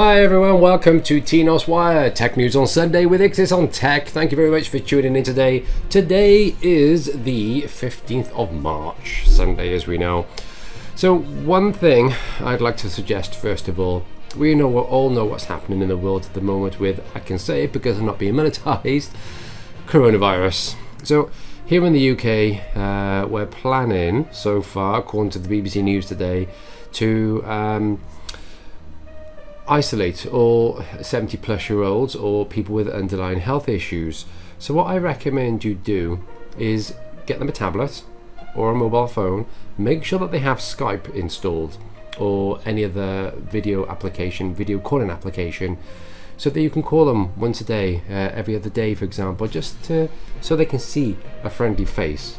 Hi everyone, welcome to Tinos Wire, Tech News on Sunday with IXIS on Tech. Thank you very much for tuning in today. Today is the 15th of March, Sunday as we know. So one thing I'd like to suggest first of all, we all know what's happening in the world at the moment with, I can say it because I'm not being monetized, coronavirus. So here in the UK, we're planning so far, according to the BBC News today, to isolate all 70 plus year olds or people with underlying health issues. So what I recommend you do is get them a tablet or a mobile phone, make sure that they have Skype installed or any other video calling application, so that you can call them once a day, every other day for example, so they can see a friendly face.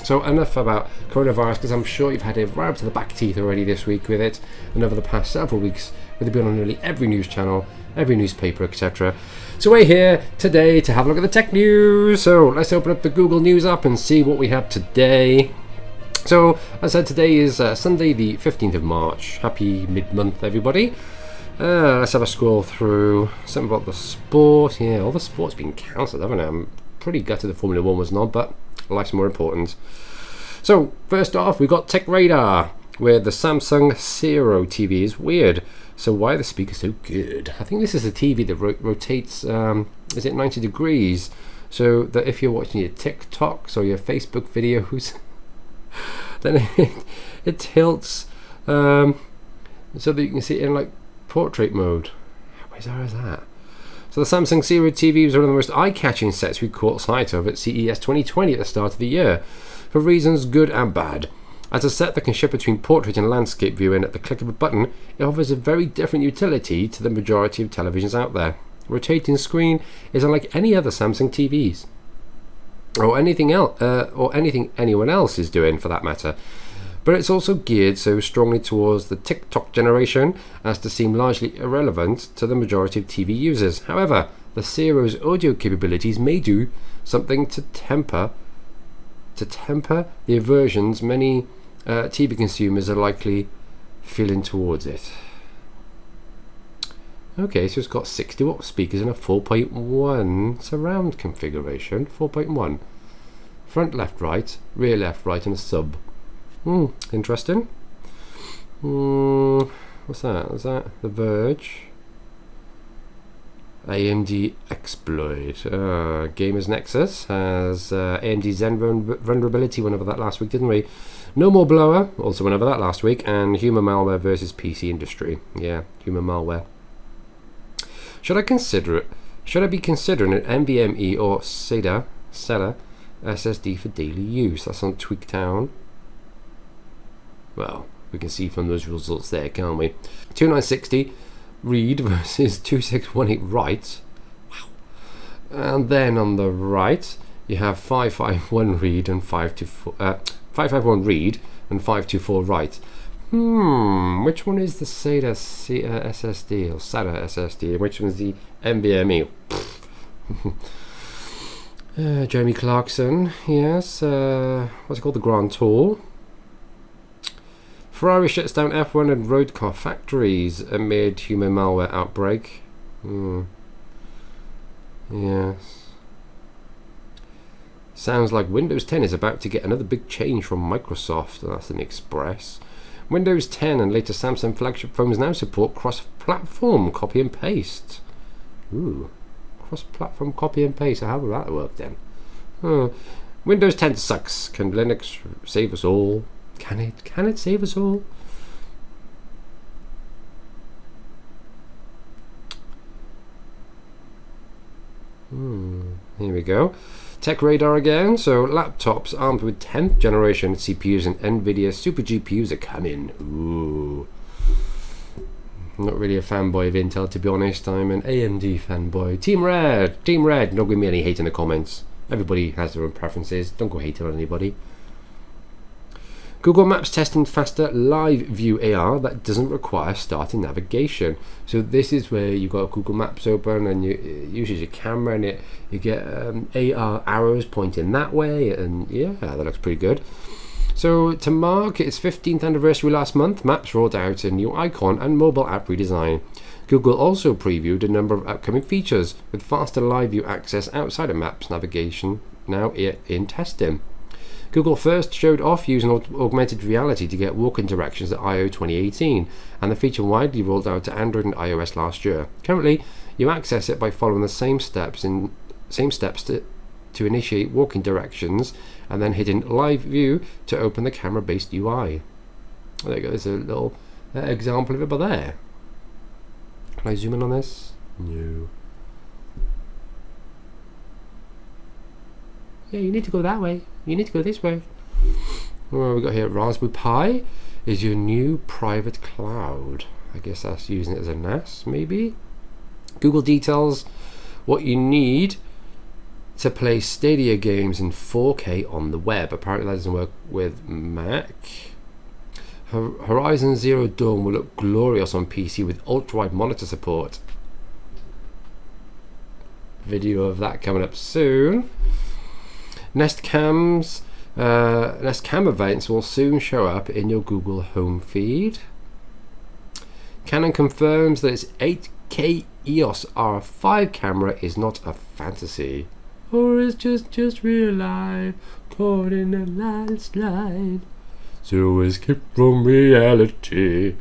So enough about coronavirus, because I'm sure you've had it right up to the back teeth already this week with it, and over the past several weeks with it being on nearly every news channel, every newspaper, etc. So we're here today to have a look at the tech news. So let's open up the Google News app and see what we have today. So as I said, today is Sunday the 15th of March. Happy mid-month everybody. Let's have a scroll through something about the sport. Yeah, all the sport's been cancelled, haven't it? I'm pretty gutted the Formula 1 was not, but life's more important. So first off, we got Tech Radar, where the Samsung Zero TV is weird. So why are the speakers so good? I think this is a TV that rotates, is it 90 degrees? So that if you're watching your TikToks or your Facebook videos, then it tilts so that you can see it in like portrait mode. How bizarre is that? So the Samsung Zero TV was one of the most eye-catching sets we caught sight of at CES 2020 at the start of the year, for reasons good and bad. As a set that can shift between portrait and landscape viewing at the click of a button, it offers a very different utility to the majority of televisions out there. Rotating screen is unlike any other Samsung TVs, or anything else, or anything anyone else is doing for that matter. But it's also geared so strongly towards the TikTok generation as to seem largely irrelevant to the majority of TV users. However, the Zero's audio capabilities may do something to temper the aversions many TV consumers are likely feeling towards it. Okay, so it's got 60 watt speakers and a 4.1 surround configuration. 4.1. Front left right, rear left right, and a sub. Interesting. What's that? Is that The Verge? AMD exploit. Gamers Nexus has AMD Zen vulnerability. Went over that last week, didn't we? No More Blower also went over that last week, and human malware versus PC industry. Yeah, human malware. Should I consider it? Should I be considering an NVMe or SATA SSD for daily use? That's on Tweaktown. Well, we can see from those results there, can't we? 2960 read versus 2618 write. Wow. And then on the right, you have 551 read and 551 read and 524 write. Which one is the SATA SSD or SATA SSD? Which one is the NVMe? Jeremy Clarkson, yes. What's it called? The Grand Tour. Ferrari shuts down F1 and road car factories amid human malware outbreak. Yes. Sounds like Windows 10 is about to get another big change from Microsoft. That's an Express. Windows 10 and later Samsung flagship phones now support cross-platform copy and paste. Ooh, cross-platform copy and paste. How will that work then? Windows 10 sucks. Can Linux save us all? Can it save us all? Here we go. Tech Radar again. So laptops armed with 10th generation CPUs and NVIDIA Super GPUs are coming. Ooh. I'm not really a fanboy of Intel, to be honest. I'm an AMD fanboy. Team Red. Don't give me any hate in the comments. Everybody has their own preferences. Don't go hating on anybody. Google Maps testing faster live view AR that doesn't require starting navigation. So this is where you've got Google Maps open and you uses your camera and you get AR arrows pointing that way, and yeah, that looks pretty good. So to mark its 15th anniversary last month, Maps rolled out a new icon and mobile app redesign. Google also previewed a number of upcoming features, with faster live view access outside of Maps navigation now in testing. Google first showed off using augmented reality to get walking directions at I/O 2018, and the feature widely rolled out to Android and iOS last year. Currently, you access it by following the same steps to initiate walking directions, and then hitting live view to open the camera-based UI. There you go. There's a little example of it there. Can I zoom in on this? No. Yeah, you need to go that way. You need to go this way. What we got here? Raspberry Pi is your new private cloud. I guess that's using it as a NAS, maybe. Google details what you need to play Stadia games in 4K on the web. Apparently that doesn't work with Mac. Horizon Zero Dawn will look glorious on PC with ultra-wide monitor support. Video of that coming up soon. Nest Cam events will soon show up in your Google Home feed. Canon confirms that its 8K EOS R5 camera is not a fantasy, or is just real life, caught in a landslide. So escape from reality.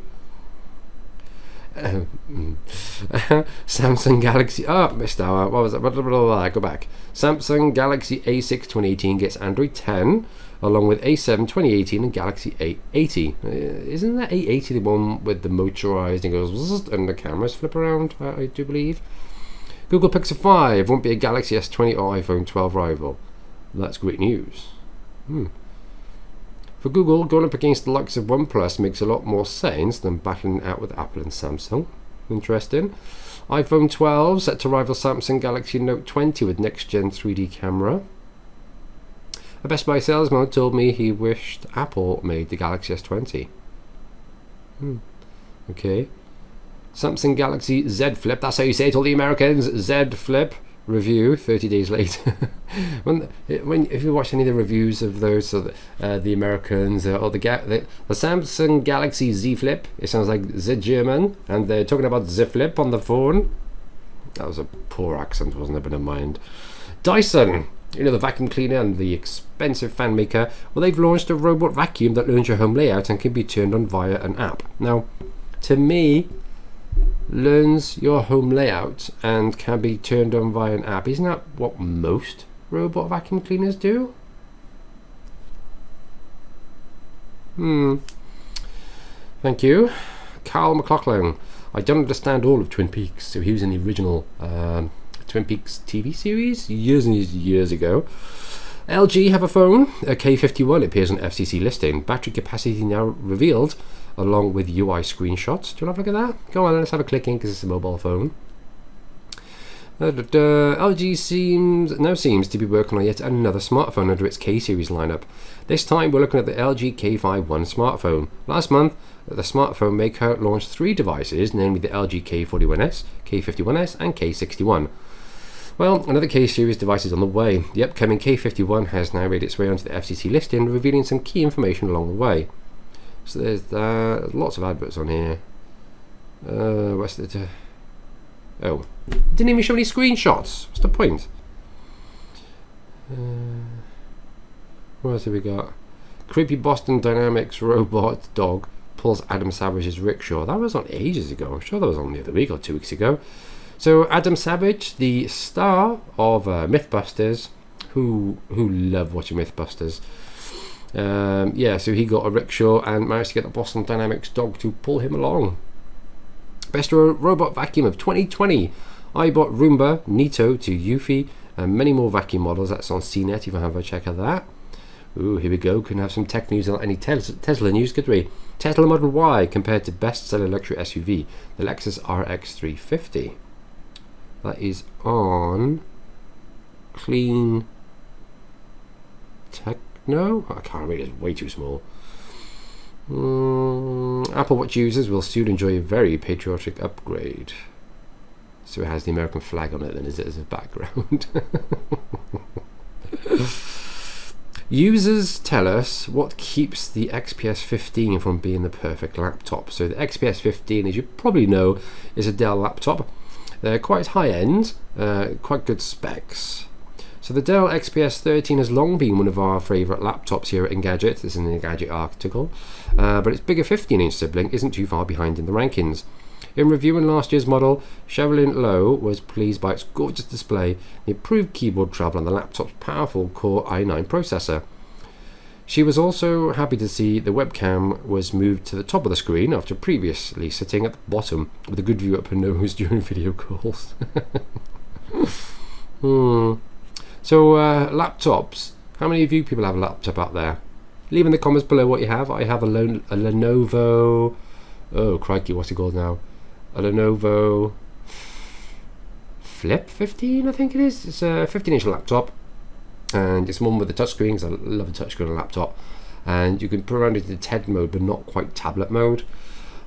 Samsung Galaxy. Oh, missed out. What was that? Go back. Samsung Galaxy A6 2018 gets Android 10, along with A7 2018 and Galaxy A80. Isn't that A80 the one with the motorized and goes and the cameras flip around? I do believe. Google Pixel 5 won't be a Galaxy S20 or iPhone 12 rival. That's great news. For Google, going up against the likes of OnePlus makes a lot more sense than battling out with Apple and Samsung. Interesting. iPhone 12 set to rival Samsung Galaxy Note 20 with next-gen 3D camera. A Best Buy salesman told me he wished Apple made the Galaxy S20. Okay. Samsung Galaxy Z Flip, that's how you say it, all the Americans. Z Flip review 30 days later. if you watch any of the reviews of those, so the Americans or the Samsung Galaxy Z Flip, it sounds like Z German, and they're talking about Z Flip on the phone. That was a poor accent, wasn't it? But never mind. Dyson, you know, the vacuum cleaner and the expensive fan maker, well, they've launched a robot vacuum that learns your home layout and can be turned on via an app. Now, to me, learns your home layout and can be turned on via an app. Isn't that what most robot vacuum cleaners do? Thank you. Carl McLaughlin. I don't understand all of Twin Peaks. So he was in the original Twin Peaks TV series years and years ago. LG have a phone, a K51. It appears on FCC listing. Battery capacity now revealed, along with UI screenshots. Do you want to have a look at that? Go on, let's have a click in because it's a mobile phone. LG now seems to be working on yet another smartphone under its K-series lineup. This time we're looking at the LG K51 smartphone. Last month, the smartphone maker launched 3 devices, namely the LG K41S, K51S and K61. Well, another K-series device is on the way. The upcoming K51 has now made its way onto the FCC listing, revealing some key information along the way. So there's that. Lots of adverts on here. What's the... Oh, it didn't even show any screenshots. What's the point? What else have we got? Creepy Boston Dynamics robot dog pulls Adam Savage's rickshaw. That was on ages ago. I'm sure that was on the other week or 2 weeks ago. So Adam Savage, the star of Mythbusters, who love watching Mythbusters. Yeah, so he got a rickshaw and managed to get the Boston Dynamics dog to pull him along. Best robot vacuum of 2020. iBot Roomba, Nito to Eufy, and many more vacuum models. That's on CNET if you have a check of that. Ooh, here we go. Can have some tech news on any Tesla news, could we? Tesla Model Y compared to best-seller luxury SUV, the Lexus RX 350. That is on Clean Techno. I can't read it, it's way too small. Apple Watch users will soon enjoy a very patriotic upgrade. So it has the American flag on it, then, is it, as a background? Users tell us what keeps the XPS 15 from being the perfect laptop. So the XPS 15, as you probably know, is a Dell laptop. They're quite high-end, quite good specs. So the Dell XPS 13 has long been one of our favourite laptops here at Engadget. This is an Engadget article. But its bigger 15-inch sibling isn't too far behind in the rankings. In reviewing last year's model, Sherilyn Lowe was pleased by its gorgeous display, the improved keyboard travel and the laptop's powerful Core i9 processor. She was also happy to see the webcam was moved to the top of the screen after previously sitting at the bottom with a good view up her nose during video calls. So laptops, how many of you people have a laptop out there? Leave in the comments below what you have. I have a Lenovo, oh crikey, what's it called now? A Lenovo Flip 15, I think it is. It's a 15-inch laptop, and it's one with a touchscreen, because I love a touchscreen on a laptop. And you can put around it in TED mode, but not quite tablet mode.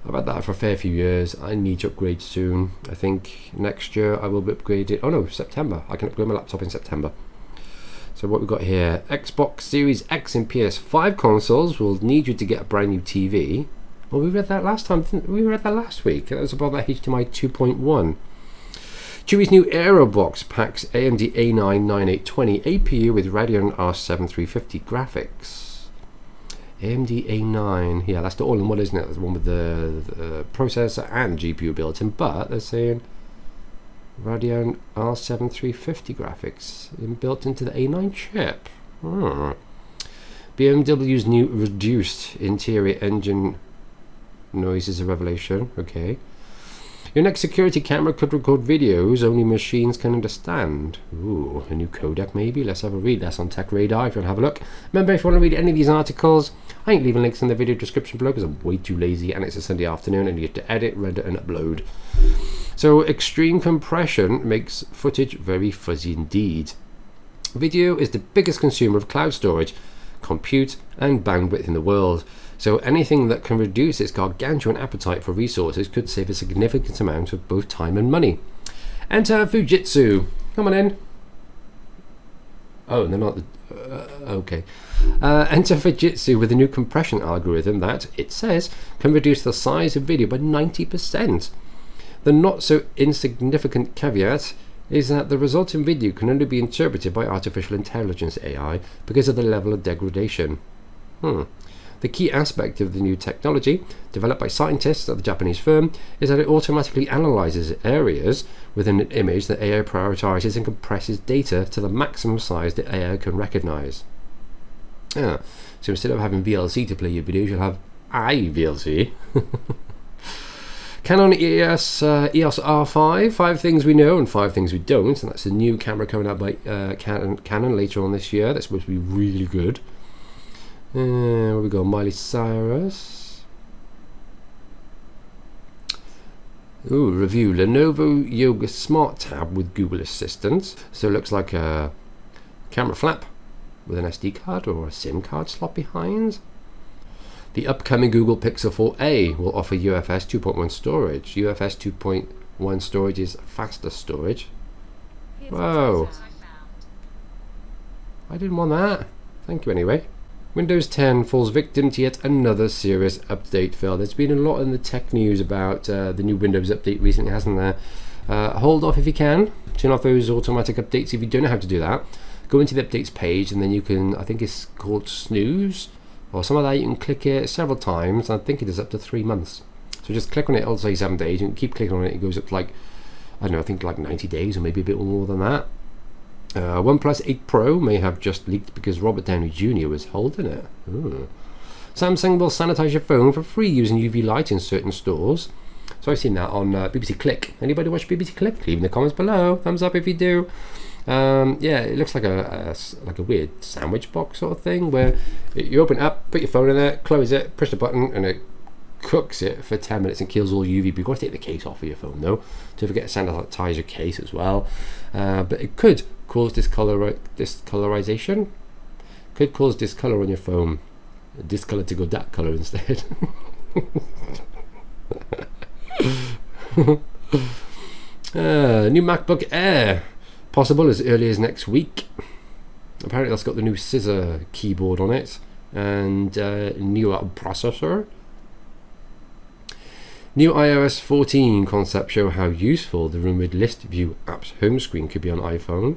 I've had that for a fair few years. I need to upgrade soon. I think next year I will be upgraded. Oh no, September. I can upgrade my laptop in September. So what we've got here, Xbox Series X and PS5 consoles will need you to get a brand new TV. Well, we read that last time. We read that last week. That was about that HDMI 2.1. Chewie's new Aerobox packs AMD A9 9820 APU with Radeon R7 350 graphics. AMD A9, yeah, that's the all-in-one, isn't it? That's the one with the processor and GPU built in, but they're saying Radeon R7 350 graphics built into the A9 chip. BMW's new reduced interior engine noise is a revelation. Okay. Your next security camera could record videos only machines can understand. Ooh, a new codec maybe. Let's have a read. That's on Tech Radar if you want to have a look. Remember, if you want to read any of these articles, I ain't leaving links in the video description below because I'm way too lazy and it's a Sunday afternoon and you have to edit, render and upload. So extreme compression makes footage very fuzzy indeed. Video is the biggest consumer of cloud storage, compute and bandwidth in the world. So anything that can reduce its gargantuan appetite for resources could save a significant amount of both time and money. Enter Fujitsu. Come on in. Oh, they're not okay. Enter Fujitsu with a new compression algorithm that, it says, can reduce the size of video by 90%. The not so insignificant caveat is that the resulting video can only be interpreted by artificial intelligence AI because of the level of degradation. The key aspect of the new technology, developed by scientists at the Japanese firm, is that it automatically analyzes areas within an image that AI prioritizes and compresses data to the maximum size that AI can recognize. So instead of having VLC to play your videos, you'll have iVLC. Canon EOS R5, 5 things we know and 5 things we don't, and that's a new camera coming out by Canon later on this year. That's supposed to be really good. Where we go, Miley Cyrus. Ooh, review Lenovo Yoga Smart Tab with Google Assistant. So it looks like a camera flap with an SD card or a SIM card slot behind. The upcoming Google Pixel 4a will offer UFS 2.1 storage. UFS 2.1 storage is faster storage. Whoa. I didn't want that. Thank you anyway. Windows 10 falls victim to yet another serious update fail. There's been a lot in the tech news about the new Windows update recently, hasn't there? Hold off if you can. Turn off those automatic updates if you don't know how to do that. Go into the updates page and then you can, I think it's called snooze or something like that. You can click it several times. I think it is up to 3 months. So just click on it, it'll say 7 days. You can keep clicking on it, it goes up to like, I don't know, I think like 90 days or maybe a bit more than that. OnePlus 8 Pro may have just leaked because Robert Downey Jr. was holding it. Ooh. Samsung will sanitize your phone for free using UV light in certain stores. So I've seen that on BBC Click. Anybody watch BBC Click? Leave in the comments below. Thumbs up if you do. Yeah, it looks like a weird sandwich box sort of thing where you open it up, put your phone in there, close it, push the button, and it cooks it for 10 minutes and kills all UV. But you've got to take the case off of your phone though. Don't forget to sanitize your case as well. But it could cause discolorization. Could cause discolor on your phone. Discolor to go that color instead. New MacBook Air possible as early as next week. Apparently that's got the new scissor keyboard on it and new processor. New iOS 14 concepts show how useful the rumored List View app's home screen could be on iPhone.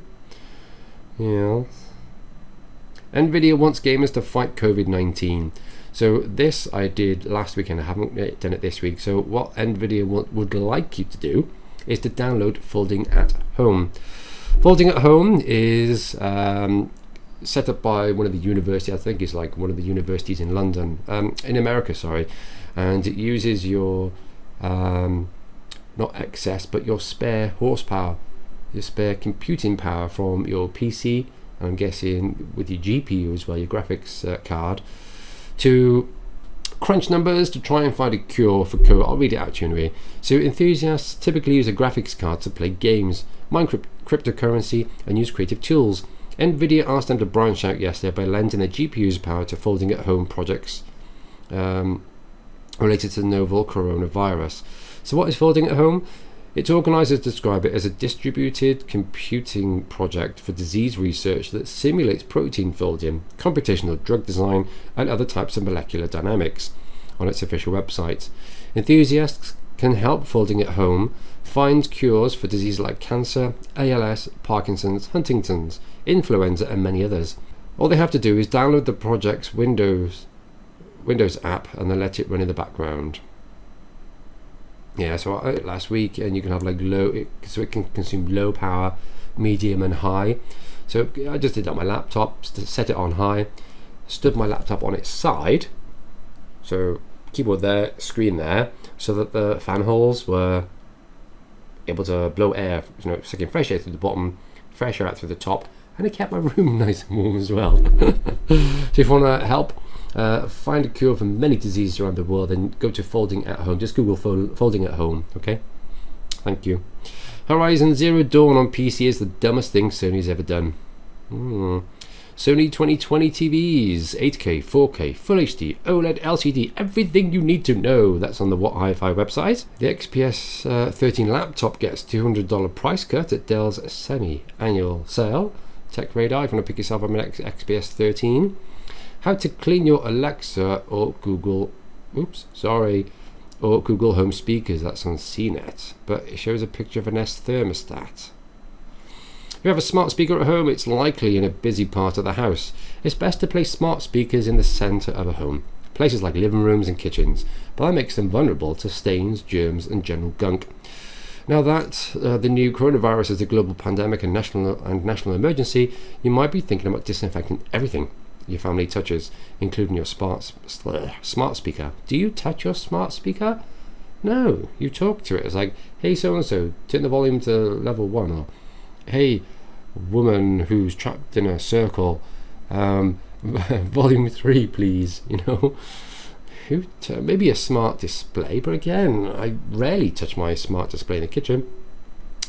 Yeah. NVIDIA wants gamers to fight COVID-19. So this I did last weekend. I haven't done it this week. So what NVIDIA would like you to do is to download Folding at Home. Folding at Home is set up by one of the universities. I think it's like one of the universities in London, in America, sorry. And it uses your not excess, but your spare horsepower, your spare computing power from your PC, and I'm guessing with your GPU as well, your graphics card, to crunch numbers to try and find a cure for COVID. I'll read it out to you anyway. So enthusiasts typically use a graphics card to play games, mine cryptocurrency, and use creative tools. NVIDIA asked them to branch out yesterday by lending their GPU's power to Folding at Home projects related to the novel coronavirus. So what is Folding at Home? Its organisers describe it as a distributed computing project for disease research that simulates protein folding, computational drug design, and other types of molecular dynamics on its official website. Enthusiasts can help Folding at Home find cures for diseases like cancer, ALS, Parkinson's, Huntington's, influenza, and many others. All they have to do is download the project's Windows app and then let it run in the background. Yeah, so I did it last week, and you can have like so it can consume low power, medium, and high. So I just did it on my laptop, set it on high, stood my laptop on its side, so keyboard there, screen there, so that the fan holes were able to blow air, sucking fresh air through the bottom, fresh air out through the top, and it kept my room nice and warm as well. So if you want to help find a cure for many diseases around the world, then go to Folding at Home. Just Google Folding at Home, okay? Thank you. Horizon Zero Dawn on PC is the dumbest thing Sony's ever done. Sony 2020 TVs, 8K, 4K, Full HD, OLED, LCD, everything you need to know. That's on the What Hi-Fi website. The XPS 13 laptop gets $200 price cut at Dell's semi-annual sale. Tech Radar, if you want to pick yourself up an XPS 13. How to clean your Alexa or Google Home speakers. That's on CNET, but it shows a picture of an Nest thermostat. If you have a smart speaker at home, it's likely in a busy part of the house. It's best to place smart speakers in the center of a home, places like living rooms and kitchens, but that makes them vulnerable to stains, germs, and general gunk. Now that the new coronavirus is a global pandemic and national emergency, you might be thinking about disinfecting everything your family touches, including your smart speaker. Do you touch your smart speaker? No, you talk to it. It's like, hey, so-and-so, turn the volume to level 1, or hey, woman who's trapped in a circle, volume 3, please, Maybe a smart display, but again, I rarely touch my smart display in the kitchen.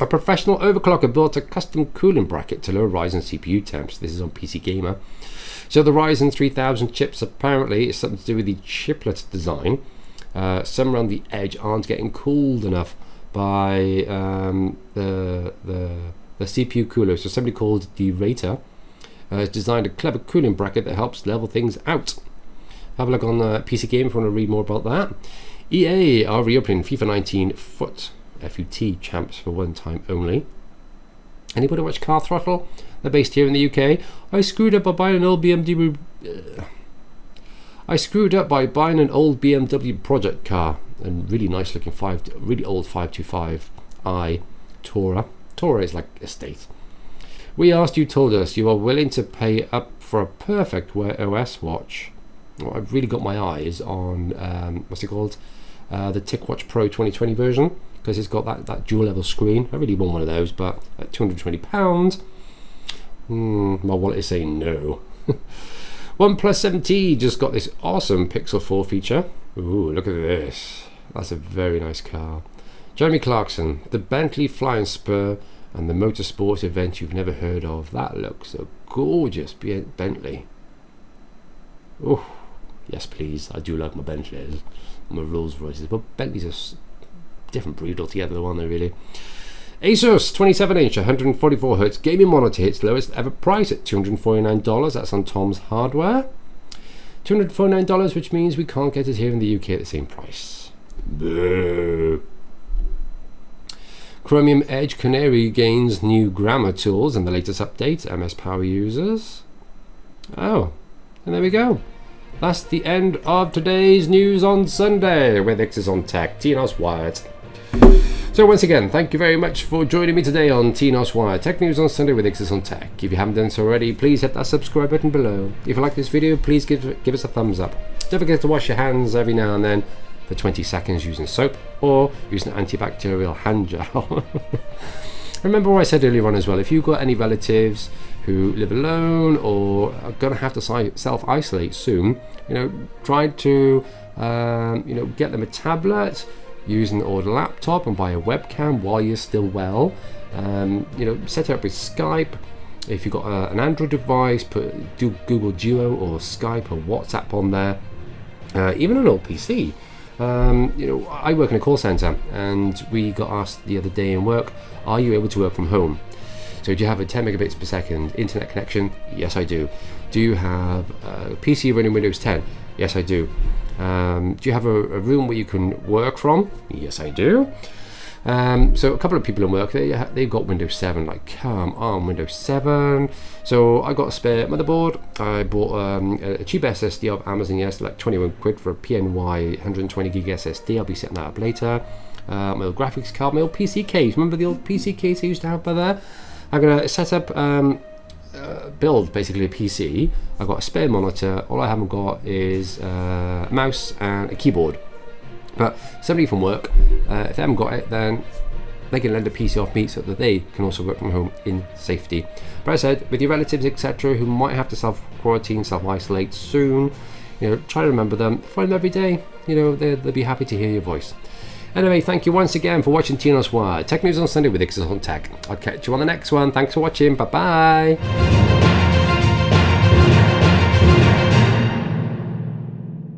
A professional overclocker built a custom cooling bracket to lower Ryzen CPU temps. This is on PC Gamer. So the Ryzen 3000 chips apparently is something to do with the chiplet design. Some around the edge aren't getting cooled enough by the CPU cooler. So somebody called D-Rater has designed a clever cooling bracket that helps level things out. Have a look on PC Game if you want to read more about that. EA are reopening FIFA 19 FUT champs for one time only. Anybody watch Car Throttle? They're based here in the UK. I screwed up by buying an old BMW project car, and really nice looking really old 525i Tourer. Tourer is like estate. We asked, you told us you are willing to pay up for a perfect Wear OS watch. Well, I've really got my eyes on what's it called? The TicWatch Pro 2020 version, because it's got that dual level screen. I really want one of those, but at £220, my wallet is saying no. OnePlus 7T just got this awesome Pixel 4 feature. Ooh, look at this. That's a very nice car. Jeremy Clarkson, the Bentley Flying Spur and the motorsport event you've never heard of. That looks a gorgeous Bentley. Oh, yes please. I do like my Bentleys, my Rolls Royces, but Bentleys are different breed altogether, aren't they really? Asus 27-inch 144Hz gaming monitor hits lowest ever price at $249. That's on Tom's Hardware. $249, which means we can't get it here in the UK at the same price. Boo. Chromium Edge Canary gains new grammar tools and the latest update. MS Power users. Oh, and there we go. That's the end of today's News on Sunday with IXIS on Tech. Tinos Wyatt. So once again, thank you very much for joining me today on Tinos Wyatt Tech News on Sunday with IXIS on Tech. If you haven't done so already, please hit that subscribe button below. If you like this video, please give us a thumbs up. Don't forget to wash your hands every now and then for 20 seconds using soap or using antibacterial hand gel. Remember what I said earlier on as well, if you've got any relatives who live alone or are going to have to self-isolate soon, try to get them a tablet, use an old laptop and buy a webcam while you're still well. Set it up with Skype. If you've got an Android device, do Google Duo or Skype or WhatsApp on there. Even an old PC. I work in a call center and we got asked the other day in work, are you able to work from home? So do you have a 10 megabits per second internet connection? Yes, I do. Do you have a PC running Windows 10? Yes, I do. Do you have a room where you can work from? Yes, I do. So a couple of people in work, they've got Windows 7, like come on, Windows 7. So I got a spare motherboard. I bought a cheap SSD off Amazon yesterday, like 21 quid for a PNY 120 gig SSD. I'll be setting that up later. My old graphics card, my old PC case. Remember the old PC case I used to have by there? I'm gonna set up, build basically a PC. I've got a spare monitor. All I haven't got is a mouse and a keyboard. But somebody from work, if they haven't got it, then they can lend a PC off me so that they can also work from home in safety. But as I said, with your relatives, etc., who might have to self-quarantine, self-isolate soon, try to remember them, find them every day. They'll be happy to hear your voice. Anyway, thank you once again for watching Tinos Wyatt Tech News on Sunday with IXIS on Tech. I'll catch you on the next one. Thanks for watching. Bye-bye.